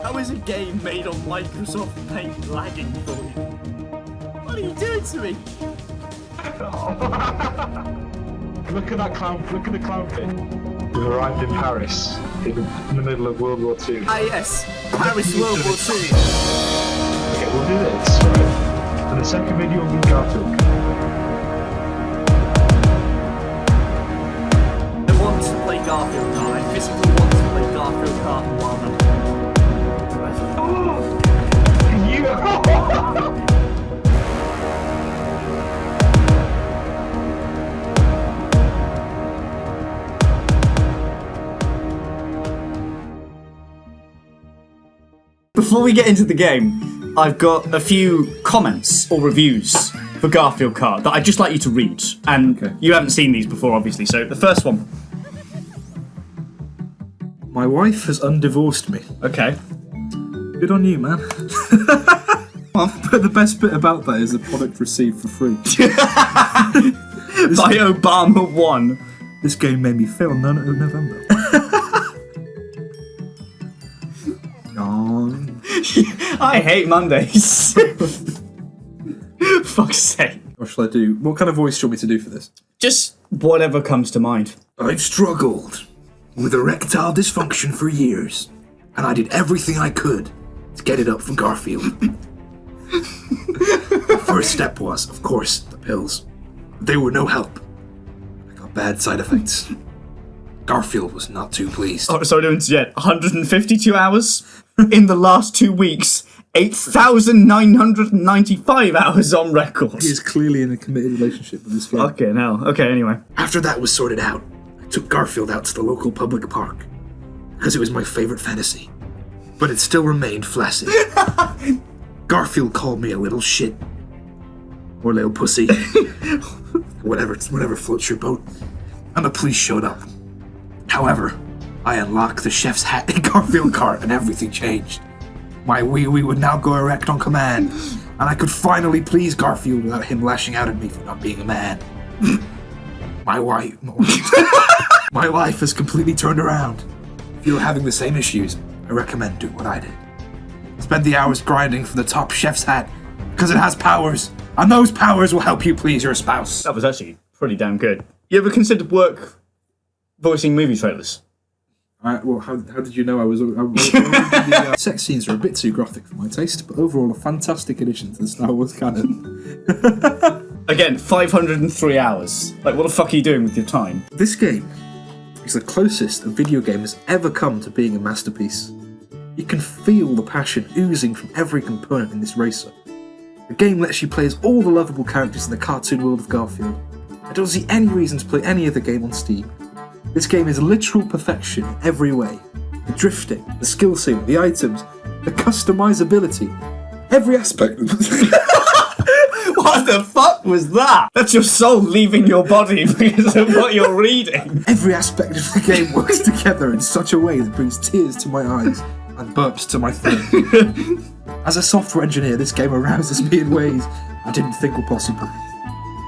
How is a game made on Microsoft Paint lagging for you? What are you doing to me? Look at that clown, look at the clown thing. We've arrived in Paris, in the middle of World War II. Ah yes, Paris World War II. Okay, we'll do this, right? And the second video will be Garfield. I want to play Garfield Kart. I physically want to play Garfield Kart while I'm Before we get into the game, I've got a few comments or reviews for Garfield Kart that I'd just like you to read. And you haven't seen these before, obviously, so the first one. My wife has undivorced me. Okay. Good on you, man. But the best bit about that is the product received for free. By Obama 1. This game made me feel none of November. I hate Mondays. Fuck's sake. What shall I do? What kind of voice do you want me to do for this? Just whatever comes to mind. I've struggled with erectile dysfunction for years, and I did everything I could to get it up for Garfield. The first step was, of course, the pills. They were no help. I got bad side effects. Garfield was not too pleased. Oh, sorry to interject. 152 hours in the last 2 weeks. 8,995 hours on record. He is clearly in a committed relationship with this game. Okay, now. Okay, anyway. After that was sorted out, I took Garfield out to the local public park because it was my favorite fantasy. But it still remained flaccid. Garfield called me a little shit. Or little pussy. whatever floats your boat. And the police showed up. However, I unlocked the chef's hat in Garfield Kart and everything changed. My wee-wee would now go erect on command, and I could finally please Garfield without him lashing out at me for not being a man. My life has completely turned around. If you're having the same issues, I recommend doing what I did. Spend the hours grinding for the top chef's hat, because it has powers, and those powers will help you please your spouse. That was actually pretty damn good. You ever considered work voicing movie trailers? Well, how did you know I was... sex scenes are a bit too graphic for my taste, but overall a fantastic addition to the Star Wars canon. Again, 503 hours. Like, what the fuck are you doing with your time? This game is the closest a video game has ever come to being a masterpiece. You can feel the passion oozing from every component in this racer. The game lets you play as all the lovable characters in the cartoon world of Garfield. I don't see any reason to play any other game on Steam. This game is literal perfection in every way. The drifting, the skill ceiling, the items, the customizability, every aspect. What the fuck was that? That's your soul leaving your body because of what you're reading. Every aspect of the game works together in such a way that brings tears to my eyes and burps to my throat. As a software engineer, this game arouses me in ways I didn't think were possible.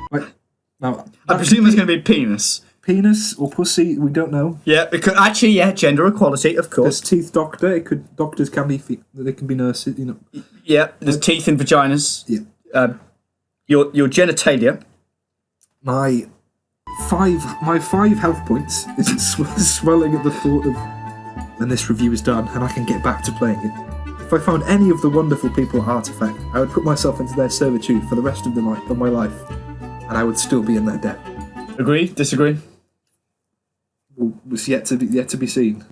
Right, now, I presume there's going to be penis. Penis or pussy, we don't know. Yeah, because actually, yeah, gender equality, of course. There's teeth doctor. Doctors can be they can be nurses, you know. Yeah, there's teeth in vaginas. Yeah. Your genitalia. My five health points is swelling at the thought of when this review is done and I can get back to playing it. If I found any of the wonderful people at Artifact, I would put myself into their servitude for the rest of my life, and I would still be in their debt. Agree? Disagree? Was yet to be seen.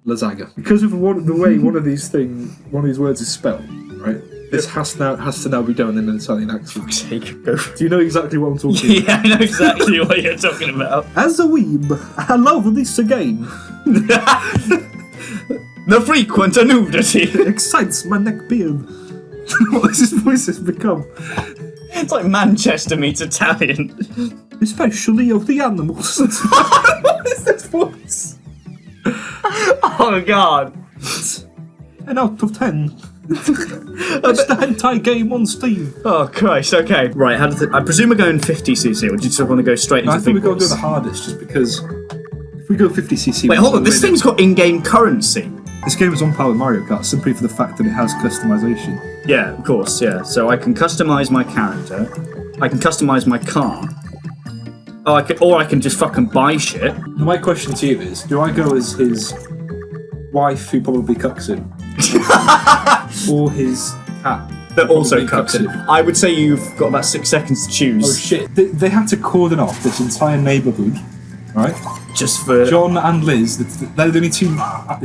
Lasagna. Because of the way one of these words is spelled, right? This has to now be done in an Italian accent. Do you know exactly what I'm talking about? Yeah, I know exactly what you're talking about. As a weeb, I love this game. The frequent nudity excites my neck beard. What has this voice has become? It's like Manchester meets Italian. Especially of the animals. What is this voice? Oh god. An out of 10. It's the hentai game on Steam. Oh Christ, okay. Right, I presume we're going 50cc, or do you just want to go straight into I think we're going to do the hardest, just because if we go 50cc... Wait, hold on, this thing's got in-game currency. This game is on par with Mario Kart simply for the fact that it has customization. Yeah, of course, yeah. So I can customize my character. I can customize my car. Oh, I can just fucking buy shit. My question to you is, do I go as his wife who probably cucks him? or his cat? That also probably cucks him. I would say you've got about 6 seconds to choose. Oh shit. They had to cordon off this entire neighbourhood, right? Just for... Jon and Liz, they're the only two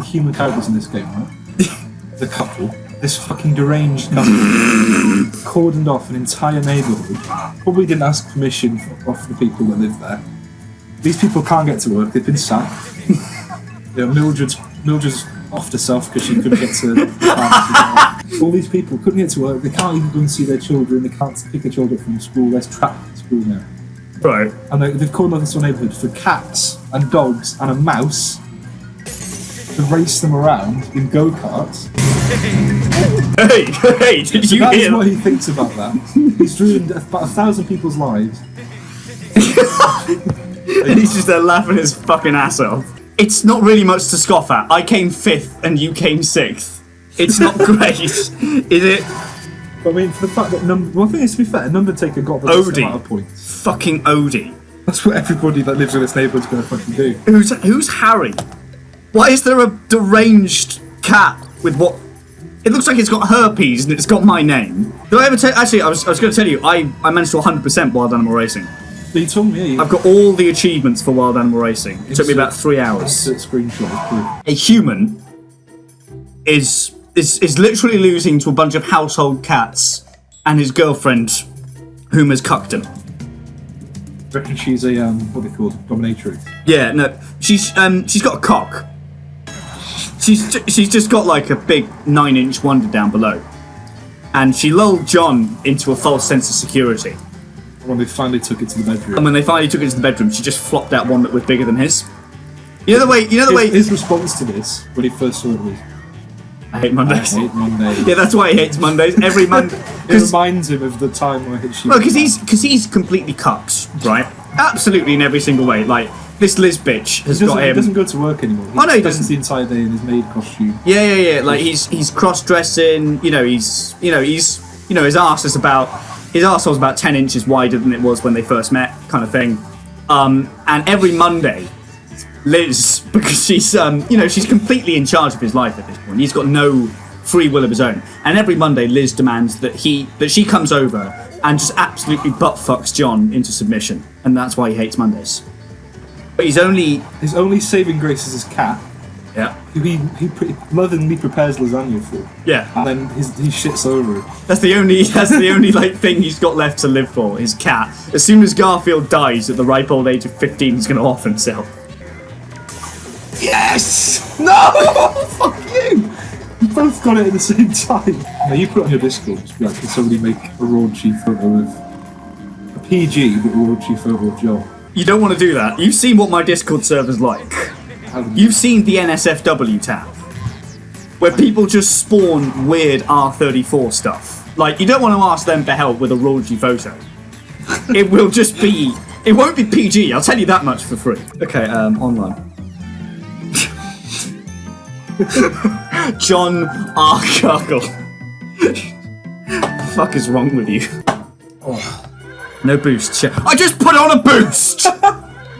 human characters in this game, right? The couple. This fucking deranged couple cordoned off an entire neighbourhood. Probably didn't ask permission off the people that live there. These people can't get to work, they've been sacked. Mildred's off herself because she couldn't get to the pharmacy. All these people couldn't get to work, they can't even go and see their children, they can't pick their children up from school, they're trapped at school now. Right. And they've called on this neighbourhood for cats and dogs and a mouse to race them around in go-karts. Hey, did you That's hear? what he thinks about that. He's ruined about 1,000 people's lives. He's just there laughing his fucking ass off. It's not really much to scoff at. I came 5th and you came 6th. It's not great, is it? I mean, for the fact that one thing is, to be fair, Numbertaker got the least amount of points. Fucking Odie. That's what everybody that lives in this neighbourhood's going to fucking do. Who's Harry? Why is there a deranged cat with what? It looks like it's got herpes and it's got my name. Did I ever tell? Actually, I was going to tell you. I managed to 100% Wild Animal Racing. But you told me. I've got all the achievements for Wild Animal Racing. It took me about 3 hours. Screenshot. A human is literally losing to a bunch of household cats and his girlfriend, whom has cucked him. I reckon she's a what are they called? Dominatrix. Yeah, no, she's got a cock. She's just got like a big 9-inch wonder down below, and she lulled Jon into a false sense of security. When they finally took it to the bedroom. And when they finally took it to the bedroom, she just flopped out one that was bigger than his. You know the way. His response to this when he first saw it was, I hate Mondays. I hate Mondays. Yeah, that's why he hates Mondays. Every Monday. It reminds him of the time where she. Well, because he's completely cucked, right? Absolutely in every single way. Like this Liz bitch has got him. He doesn't go to work anymore. Oh no, he doesn't. The entire day in his maid costume. Yeah. Like he's cross dressing. His arse is about. His arsehole's about 10 inches wider than it was when they first met, kind of thing. And every Monday, Liz, because she's completely in charge of his life at this point. He's got no free will of his own. And every Monday, Liz demands that she comes over and just absolutely butt fucks Jon into submission, and that's why he hates Mondays. But his only saving grace is his cat. Yeah. Who he lovingly prepares lasagna for. Yeah. And then he shits over it. That's the only like thing he's got left to live for, his cat. As soon as Garfield dies at the ripe old age of 15, he's gonna off himself. Yes! No! Fuck you! You both got it at the same time. Now you put it on your Discord, just be like, can somebody make a raunchy photo of a PG but raunchy photo of Jon? You don't want to do that. You've seen what my Discord server's like. You've seen the NSFW tab, where people just spawn weird R34 stuff. Like, you don't want to ask them for help with a raunchy photo. It will just be... It won't be PG, I'll tell you that much for free. Okay, online. Jon Arbuckle. The fuck is wrong with you? Oh. No boost. I just put on a boost!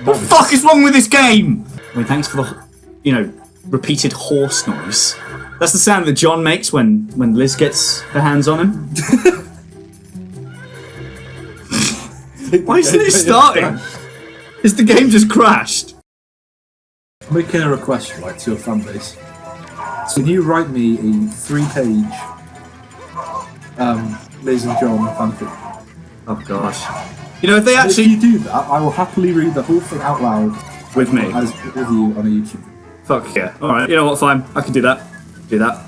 What the fuck is wrong with this game? I mean, thanks for the, repeated horse noise. That's the sound that Jon makes when Liz gets her hands on him. Why isn't it starting? Is the game just crashed? I'm making a request, right, to your fan base. So can you write me a 3-page Liz and Jon fanfic? Oh gosh. If they actually... If you do that, I will happily read the whole thing out loud. With me? With you on a YouTube. Fuck yeah. Alright, you know what, fine. I can do that. Do that.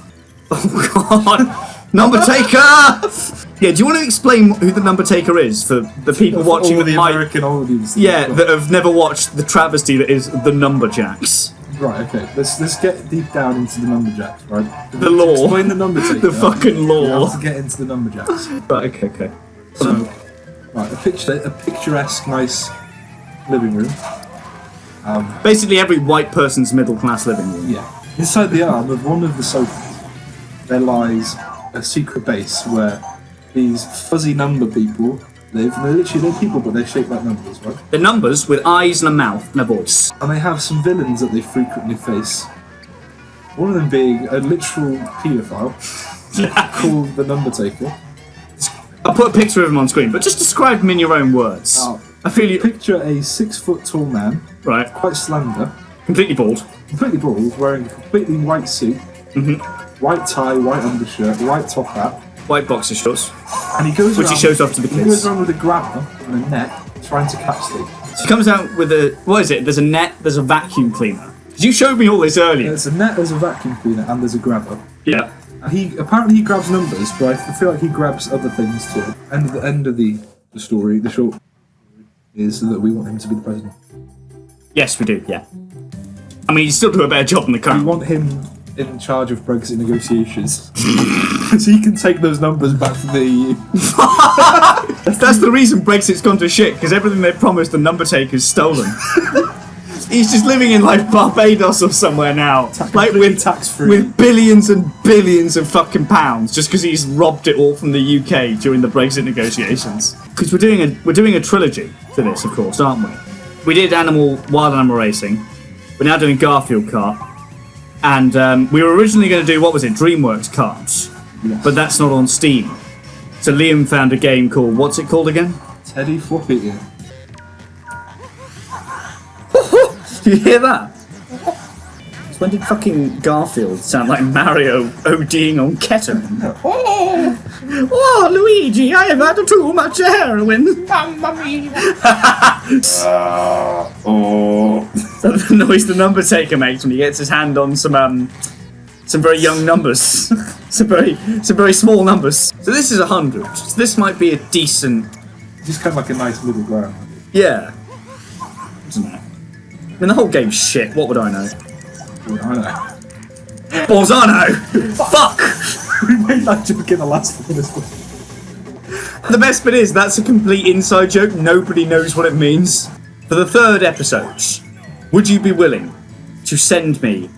Oh god! Numbertaker! Yeah, do you want to explain who the Numbertaker is for the people watching all the American audience? Yeah, that have never watched the travesty that is the Numberjacks. Right, okay. Let's get deep down into the Numberjacks, right? The law. Explain the Numbertaker. The fucking law. How to get into the Numberjacks. Right, okay. So, right, a picturesque, nice living room. Basically every white person's middle class living room. Yeah. Inside the arm of one of the sofas, there lies a secret base where these fuzzy number people live. And they're people, but they're shaped like numbers, right? They're numbers with eyes and a mouth and a voice. And they have some villains that they frequently face. One of them being a literal paedophile called the Number Taker. I'll put a picture of him on screen, but just describe him in your own words. I feel you. Picture a 6 foot tall man, Right. quite slender, Completely bald. wearing a completely white suit, white tie, white undershirt, white top hat, White boxer shorts. and he goes Which around, he shows off to the He goes kids. around with a grabber and a net, trying to catch things. He comes out with a... What is it? There's a net, there's a vacuum cleaner. You showed me all this earlier. There's a net, there's a vacuum cleaner, and there's a grabber. Yeah. And he grabs numbers, but I feel like he grabs other things too. And at the end of the story, the short is that we want him to be the president. Yes, we do, yeah. I mean, you still do a better job than the We current. want him in charge of Brexit negotiations. So he can take those numbers back from the EU. That's the reason Brexit's gone to shit, because everything they promised the number taker's stolen. He's just living in like Barbados or somewhere now, like with tax-free. with billions and billions of fucking pounds, just because he's robbed it all from the UK during the Brexit negotiations. Because we're doing a trilogy to this, of course, aren't we? We did wild animal racing. We're now doing Garfield Kart, and we were originally going to do DreamWorks Karts, Yes. but that's not on Steam. So Liam found a game called what's it called again? Teddy Floppy. Did you hear that? When did fucking Garfield sound like Mario ODing on ketamine? Oh, Luigi, I have had too much heroin. Mamma mia. That's the noise the number taker makes when he gets his hand on some very young numbers. some very small numbers. So this is 100. So this might be a decent... Just kind of like a nice middle ground. Yeah. Isn't it? I mean, the whole game's shit. What would I know? I know. Bolzano! Fuck! We made that joke in the last one as well. The best bit is, that's a complete inside joke. Nobody knows what it means. For the 3rd episode, would you be willing to send me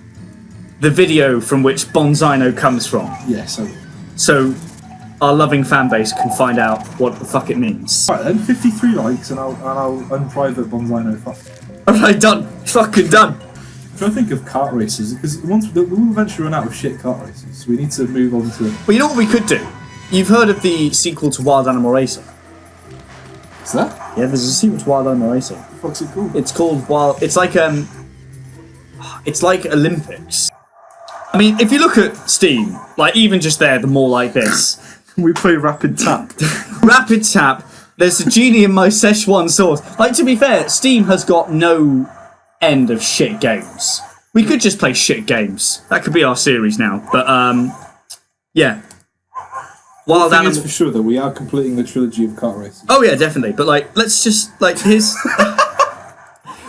the video from which Bonzino comes from? Yes, I will. So our loving fan base can find out what the fuck it means. Right then, 53 likes and I'll unprivate Bonzino fuck. Alright, done. Fucking done. I'm trying to think of kart races, because we'll eventually run out of shit kart races, so we need to move on to... Well, you know what we could do? You've heard of the sequel to Wild Animal Racing? What's that? Yeah, there's a sequel to Wild Animal Racing. What's it called? It's called Wild... It's like Olympics. I mean, if you look at Steam, like even just there, the more like this. We play Rapid Tap. Rapid Tap. There's a genie in my Szechuan sauce. Like, to be fair, Steam has got no end of shit games. We could just play shit games. That could be our series now. But, yeah. Wild The thing is Animal... for sure that we are completing the trilogy of kart races. Oh, yeah, definitely. But, like, let's just, like, here's...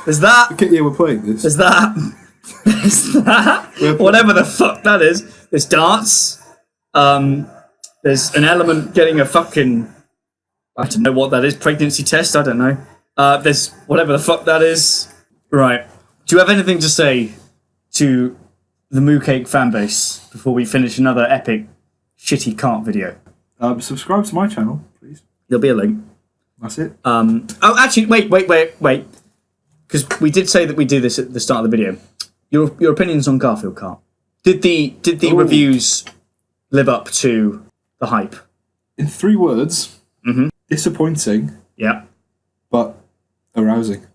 There's that. Okay, yeah, we're playing this. There's that. There's that. Whatever the fuck that is. There's darts. There's an element getting a fucking... I don't know what that is. Pregnancy test? I don't know. There's whatever the fuck that is. Right. Do you have anything to say to the Moocake fanbase before we finish another epic shitty kart video? Subscribe to my channel, please. There'll be a link. That's it. Oh, actually, wait. Because we did say that we do this at the start of the video. Your opinions on Garfield Kart. Did the reviews live up to the hype? In 3 words, disappointing, Yeah. but arousing.